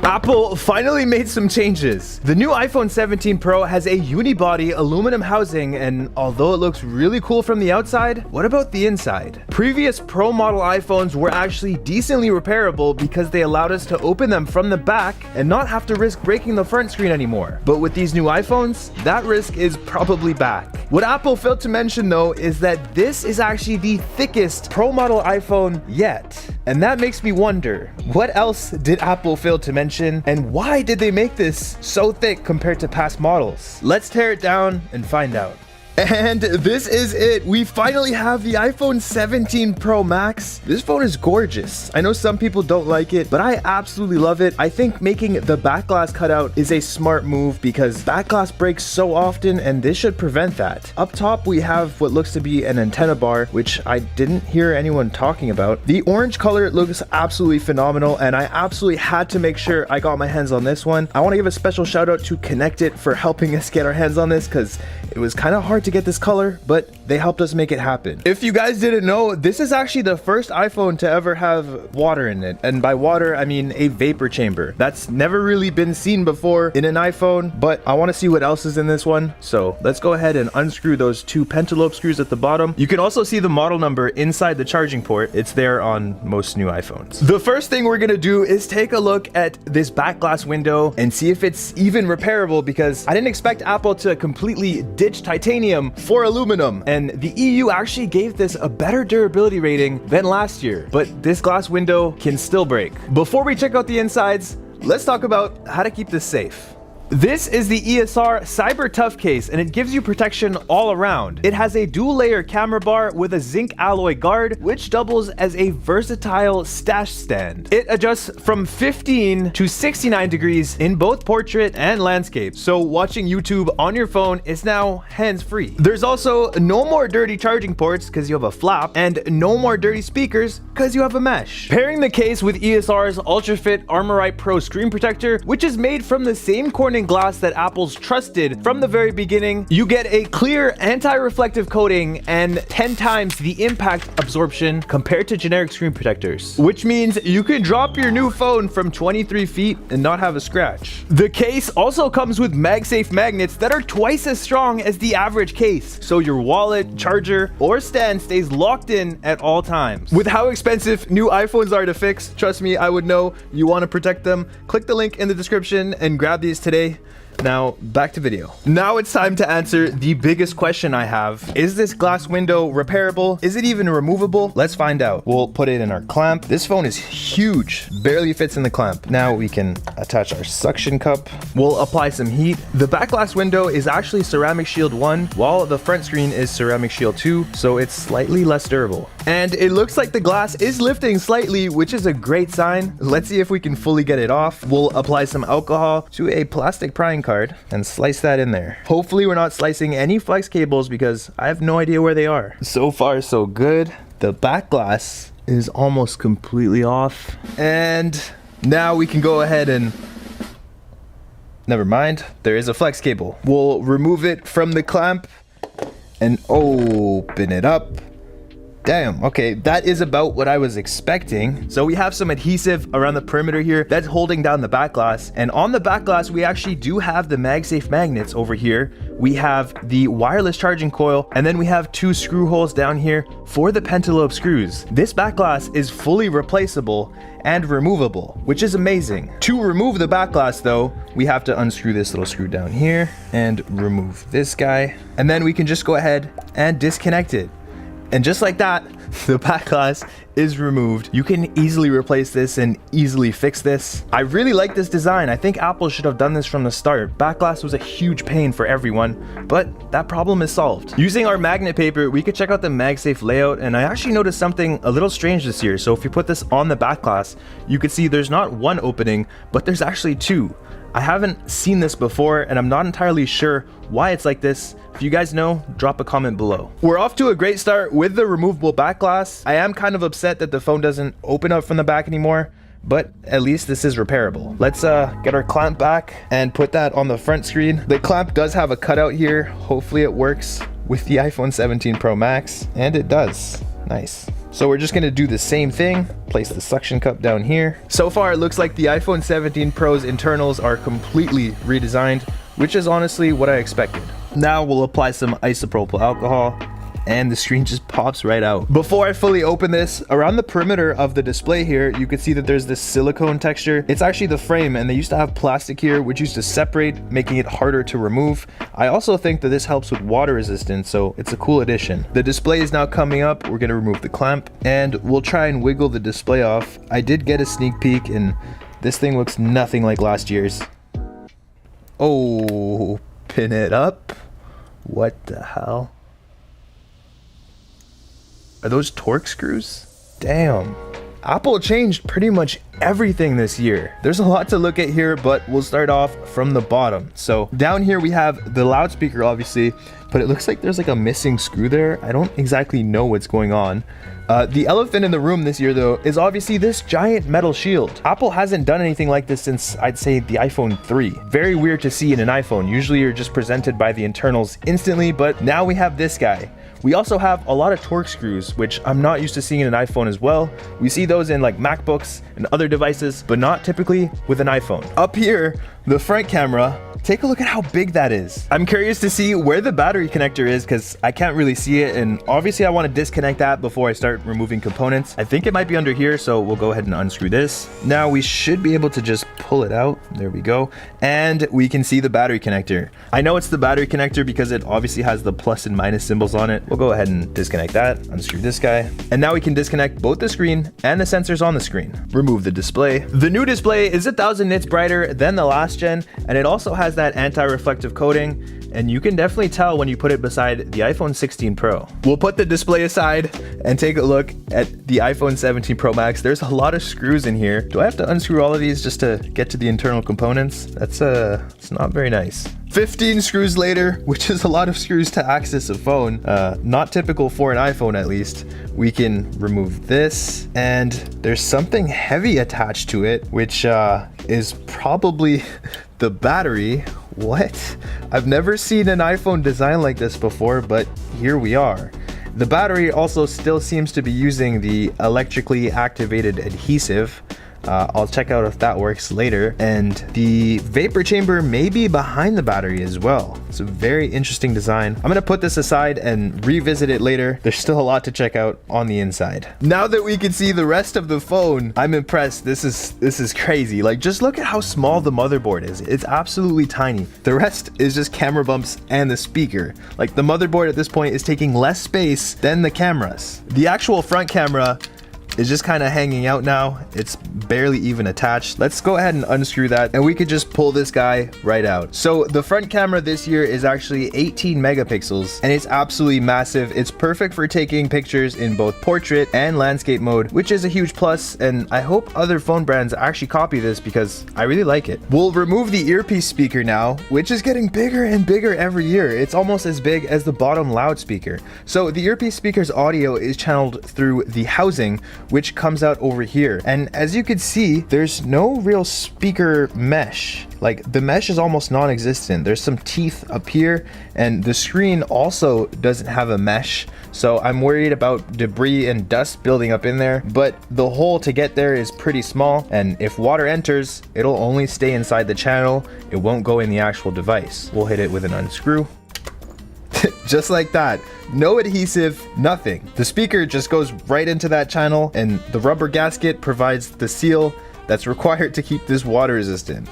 Apple finally made some changes. The new iPhone 17 Pro has a unibody aluminum housing, and although it looks really cool from the outside, what about the inside? Previous Pro model iPhones were actually decently repairable because they allowed us to open them from the back and not have to risk breaking the front screen anymore. But with these new iPhones, that risk is probably back. What Apple failed to mention though is that this is actually the thickest Pro model iPhone yet. And that makes me wonder, what else did Apple fail to mention, and why did they make this so thick compared to past models? Let's tear it down and find out. And this is it. We finally have the iPhone 17 Pro Max. This phone is gorgeous. I know some people don't like it, but I absolutely love it. I think making the back glass cutout is a smart move because back glass breaks so often, and this should prevent that. Up top, we have what looks to be an antenna bar, which I didn't hear anyone talking about. The orange color looks absolutely phenomenal, and I absolutely had to make sure I got my hands on this one. I want to give a special shout out to Connect It for helping us get our hands on this because it was kind of hard to get this color, but they helped us make it happen. If you guys didn't know, this is actually the first iPhone to ever have water in it. And by water, I mean a vapor chamber. That's never really been seen before in an iPhone, but I want to see what else is in this one. So let's go ahead and unscrew those two pentalobe screws at the bottom. You can also see the model number inside the charging port. It's there on most new iPhones. The first thing we're gonna do is take a look at this back glass window and see if it's even repairable, because I didn't expect Apple to completely ditch titanium for aluminum, and the EU actually gave this a better durability rating than last year, but this glass window can still break. Before we check out the insides, let's talk about how to keep this safe. This is the ESR Cyber Tough case, and it gives you protection all around. It has a dual layer camera bar with a zinc alloy guard, which doubles as a versatile stash stand. It adjusts from 15 to 69 degrees in both portrait and landscape, so watching YouTube on your phone is now hands-free. There's also no more dirty charging ports because you have a flap, and no more dirty speakers because you have a mesh. Pairing the case with ESR's UltraFit Armorite Pro screen protector, which is made from the same Corning glass that Apple's trusted from the very beginning, you get a clear anti-reflective coating and 10 times the impact absorption compared to generic screen protectors, which means you can drop your new phone from 23 feet and not have a scratch. The case also comes with MagSafe magnets that are twice as strong as the average case, so your wallet, charger, or stand stays locked in at all times. With how expensive new iPhones are to fix, trust me, I would know you want to protect them. Click the link in the description and grab these today. Now, back to video. Now it's time to answer the biggest question I have. Is this glass window repairable? Is it even removable? Let's find out. We'll put it in our clamp. This phone is huge, barely fits in the clamp. Now we can attach our suction cup. We'll apply some heat. The back glass window is actually Ceramic Shield 1, while the front screen is Ceramic Shield 2, so it's slightly less durable. And it looks like the glass is lifting slightly, which is a great sign. Let's see if we can fully get it off. We'll apply some alcohol to a plastic prying card and slice that in there. Hopefully we're not slicing any flex cables because I have no idea where they are. So far so good. The back glass is almost completely off, and now we can go ahead and never mind, there is a flex cable. We'll remove it from the clamp and open it up. Damn, okay, that is about what I was expecting. So we have some adhesive around the perimeter here that's holding down the back glass. And on the back glass, we actually do have the MagSafe magnets over here. We have the wireless charging coil, and then we have two screw holes down here for the pentalobe screws. This back glass is fully replaceable and removable, which is amazing. To remove the back glass though, we have to unscrew this little screw down here and remove this guy. And then we can just go ahead and disconnect it. And just like that, the back glass is removed. You can easily replace this and easily fix this. I really like this design. I think Apple should have done this from the start. Back glass was a huge pain for everyone, but that problem is solved. Using our magnet paper, we could check out the MagSafe layout, and I actually noticed something a little strange this year. So if you put this on the back glass, you could see there's not one opening, but there's actually two. I haven't seen this before, and I'm not entirely sure why it's like this. If you guys know, drop a comment below. We're off to a great start with the removable back glass. I am kind of upset that the phone doesn't open up from the back anymore, but at least this is repairable. Let's get our clamp back and put that on the front screen. The clamp does have a cutout here. Hopefully it works with the iPhone 17 Pro Max, and it does. Nice. So we're just gonna do the same thing, place the suction cup down here. So far it looks like the iPhone 17 Pro's internals are completely redesigned, which is honestly what I expected. Now we'll apply some isopropyl alcohol, and the screen just pops right out. Before I fully open this, around the perimeter of the display here, you can see that there's this silicone texture. It's actually the frame, and they used to have plastic here, which used to separate, making it harder to remove. I also think that this helps with water resistance, so it's a cool addition. The display is now coming up. We're gonna remove the clamp, and we'll try and wiggle the display off. I did get a sneak peek, and this thing looks nothing like last year's. Oh, pin it up. What the hell? Are those torque screws? Damn. Apple changed pretty much everything this year. There's a lot to look at here, but we'll start off from the bottom. So down here we have the loudspeaker, obviously, but it looks like there's like a missing screw there. I don't exactly know what's going on. The elephant in the room this year, though, is obviously this giant metal shield. Apple hasn't done anything like this since, I'd say, the iPhone 3. Very weird to see in an iPhone. Usually you're just presented by the internals instantly, but now we have this guy. We also have a lot of torque screws, which I'm not used to seeing in an iPhone as well. We see those in like MacBooks and other devices, but not typically with an iPhone. Up here, the front camera, take a look at how big that is. I'm curious to see where the battery connector is because I can't really see it, and obviously I want to disconnect that before I start removing components. I think it might be under here, so we'll go ahead and unscrew this. Now we should be able to just pull it out. There we go. And we can see the battery connector. I know it's the battery connector because it obviously has the plus and minus symbols on it. We'll go ahead and disconnect that, unscrew this guy. And now we can disconnect both the screen and the sensors on the screen. Remove the display. The new display is 1000 nits brighter than the last gen, and it also has that anti-reflective coating, and you can definitely tell when you put it beside the iPhone 16 Pro. We'll put the display aside and take a look at the iPhone 17 Pro Max. There's a lot of screws in here. Do I have to unscrew all of these just to get to the internal components? That's it's not very nice. 15 screws later, which is a lot of screws to access a phone, not typical for an iPhone at least. We can remove this, and there's something heavy attached to it, which is probably the battery. What? I've never seen an iPhone design like this before, but here we are. The battery also still seems to be using the electrically activated adhesive. I'll check out if that works later. And the vapor chamber may be behind the battery as well. It's a very interesting design. I'm gonna put this aside and revisit it later. There's still a lot to check out on the inside. Now that we can see the rest of the phone, I'm impressed. This is crazy. Like, just look at how small the motherboard is. It's absolutely tiny. The rest is just camera bumps and the speaker. Like, the motherboard at this point is taking less space than the cameras. The actual front camera is just kind of hanging out now. It's barely even attached. Let's go ahead and unscrew that, and we could just pull this guy right out. So the front camera this year is actually 18 megapixels, and it's absolutely massive. It's perfect for taking pictures in both portrait and landscape mode, which is a huge plus, and I hope other phone brands actually copy this because I really like it. We'll remove the earpiece speaker now, which is getting bigger and bigger every year. It's almost as big as the bottom loudspeaker. So the earpiece speaker's audio is channeled through the housing, which comes out over here. And as you can see, there's no real speaker mesh. Like, the mesh is almost non-existent. There's some teeth up here, and the screen also doesn't have a mesh. So I'm worried about debris and dust building up in there, but the hole to get there is pretty small. And if water enters, it'll only stay inside the channel. It won't go in the actual device. We'll hit it with an unscrew. Just like that. No adhesive, nothing. The speaker just goes right into that channel, and the rubber gasket provides the seal that's required to keep this water resistant.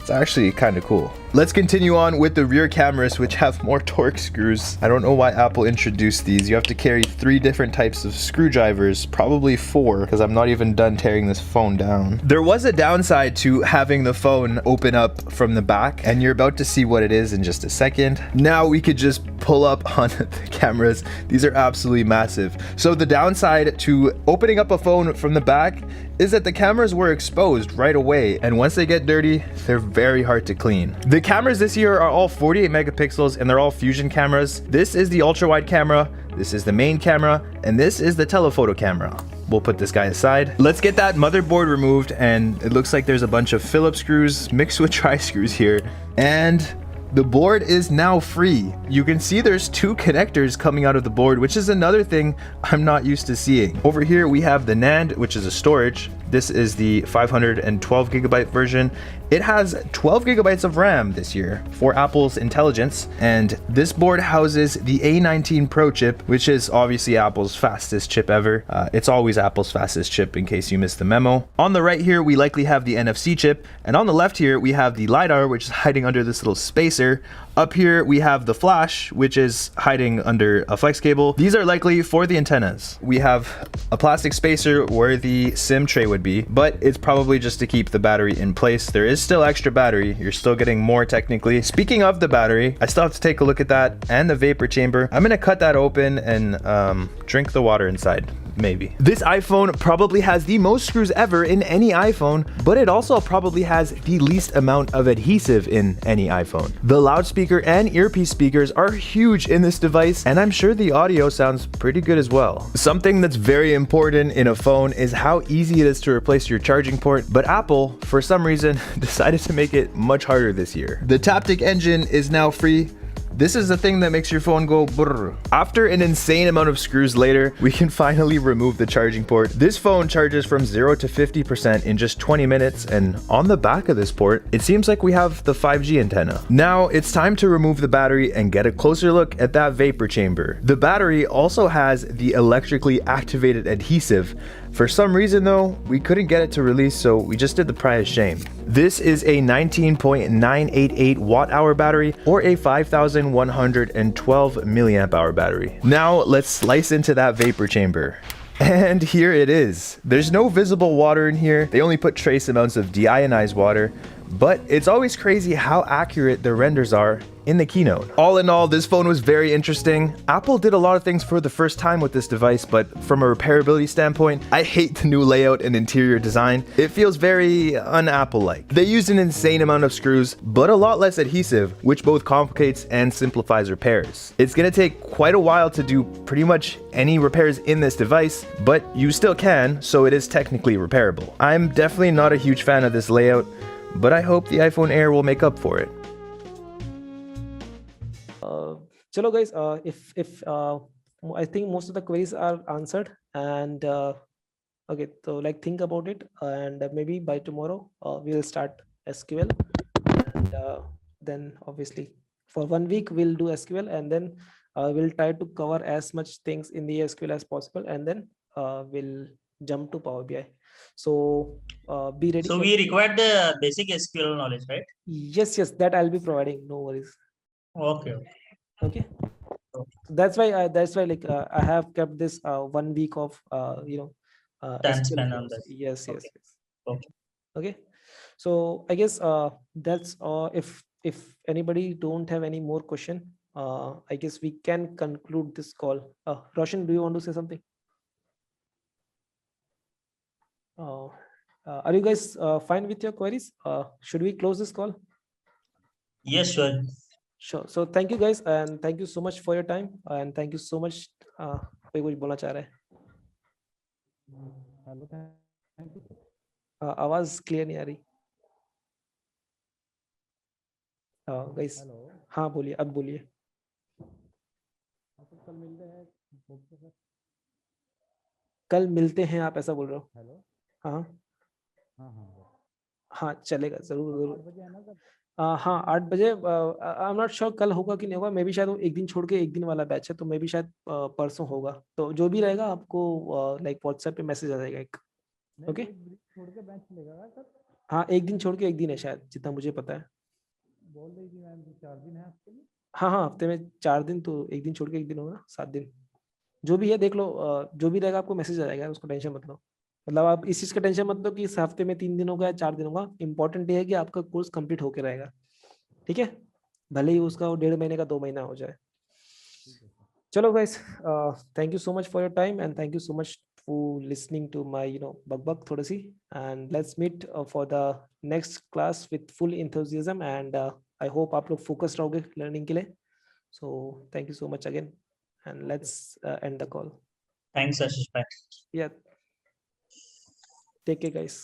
It's actually kind of cool. Let's continue on with the rear cameras, which have more torque screws. I don't know why Apple introduced these. You have to carry 3 different types of screwdrivers, probably 4, because I'm not even done tearing this phone down. There was a downside to having the phone open up from the back, and you're about to see what it is in just a second. Now we could just pull up on the cameras. These are absolutely massive. So the downside to opening up a phone from the back is that the cameras were exposed right away, and once they get dirty, they're very hard to clean. The cameras this year are all 48 megapixels, and they're all fusion cameras. This is the ultra wide camera, this is the main camera, and this is the telephoto camera. We'll put this guy aside. Let's get that motherboard removed, and it looks like there's a bunch of Phillips screws mixed with tri-screws here. And The board is now free. You can see there's two connectors coming out of the board, which is another thing I'm not used to seeing. Over here we have the NAND, which is a storage. This is the 512 gigabyte version. It has 12 gigabytes of RAM this year for Apple's intelligence, and this board houses the A19 Pro chip, which is obviously Apple's fastest chip ever. It's always Apple's fastest chip in case you missed the memo. On the right here, we likely have the NFC chip, and on the left here, we have the LiDAR, which is hiding under this little spacer. Up here, we have the flash, which is hiding under a flex cable. These are likely for the antennas. We have a plastic spacer where the SIM tray would be, but it's probably just to keep the battery in place. There is still extra battery. You're still getting more technically. Speaking of the battery, I still have to take a look at that and the vapor chamber. I'm gonna cut that open and drink the water inside. Maybe. This iPhone probably has the most screws ever in any iPhone, but it also probably has the least amount of adhesive in any iPhone. The loudspeaker and earpiece speakers are huge in this device, and I'm sure the audio sounds pretty good as well. Something that's very important in a phone is how easy it is to replace your charging port, but Apple, for some reason, decided to make it much harder this year. The Taptic engine is now free. This is the thing that makes your phone go brrr. After an insane amount of screws later, we can finally remove the charging port. This phone charges from 0 to 50% in just 20 minutes, and on the back of this port, it seems like we have the 5G antenna. Now, it's time to remove the battery and get a closer look at that vapor chamber. The battery also has the electrically activated adhesive. For some reason though, we couldn't get it to release, so we just did the Prius shame. This is a 19.988 watt hour battery or a 5112 milliamp hour battery. Now let's slice into that vapor chamber. And here it is. There's no visible water in here. They only put trace amounts of deionized water, but it's always crazy how accurate the renders are in the keynote. All in all, this phone was very interesting. Apple did a lot of things for the first time with this device, but from a repairability standpoint, I hate the new layout and interior design. It feels very un-Apple-like. They used an insane amount of screws, but a lot less adhesive, which both complicates and simplifies repairs. It's gonna take quite a while to do pretty much any repairs in this device, but you still can, so it is technically repairable. I'm definitely not a huge fan of this layout, but I hope the iPhone Air will make up for it. Chalo guys, if I think most of the queries are answered, and okay, so like think about it, and maybe by tomorrow we'll start SQL, and then obviously for 1 week we'll do SQL, and then we'll try to cover as much things in the SQL as possible, and then we'll jump to Power BI. So be ready. So we require the basic SQL knowledge, right? Yes, that I'll be providing. No worries. Okay. That's why like I have kept this 1 week of Time span on that. Yes. Okay. So I guess that's if anybody don't have any more question, I guess we can conclude this call. Roshan, do you want to say something? Are you guys fine with your queries? Should we close this call? Yes, sure. Sure. So thank you guys, and thank you so much for your time, and thank you so much. कोई कुछ बोलना चाह रहा है? आवाज clear नहीं आ रही। Guys, हाँ बोलिए, अब बोलिए। कल मिलते हैं, आप ऐसा बोल रहे हो? हेलो। हाँ चलेगा, जरूर। हाँ 8 बजे। आई एम नॉट श्योर कल होगा कि नहीं होगा, मे बी शायद वो एक दिन छोड़ के एक दिन वाला बैच है, तो मे बी शायद परसों होगा। तो जो भी रहेगा आपको लाइक व्हाट्सएप पे मैसेज आ जाएगा एक। ओके, छोड़ के बैच चलेगा सर? हाँ, एक दिन छोड़ के एक दिन है शायद, जितना मुझे पता है। बोल रही थी मैम 4 दिन है हफ्ते में। हाँ हफ्ते में 4 दिन, तो एक दिन छोड़ के एक दिन होगा, 7 दिन। जो भी है देख लो, जो भी रहेगा आपको मैसेज आ जाएगा, उसको टेंशन मत लो। मतलब आप इस चीज का टेंशन मत लो कि इस हफ्ते में 3 दिन होगा या 4 दिन होगा। इंपॉर्टेंट ये है कि आपका कोर्स कंप्लीट होके रहेगा, ठीक है? भले ही उसका 1.5 महीने का 2 महीना हो जाए। चलो guys, thank you so much for your time, and thank you so much for listening to my बक थोड़ी सी, and let's meet for the next class with full enthusiasm, and I hope आप लोग फोकस्ड रहोगे learning के लिए। So thank you so much again, and let's end the call. Thanks, Ashish. Bye. Yeah. Take care, guys.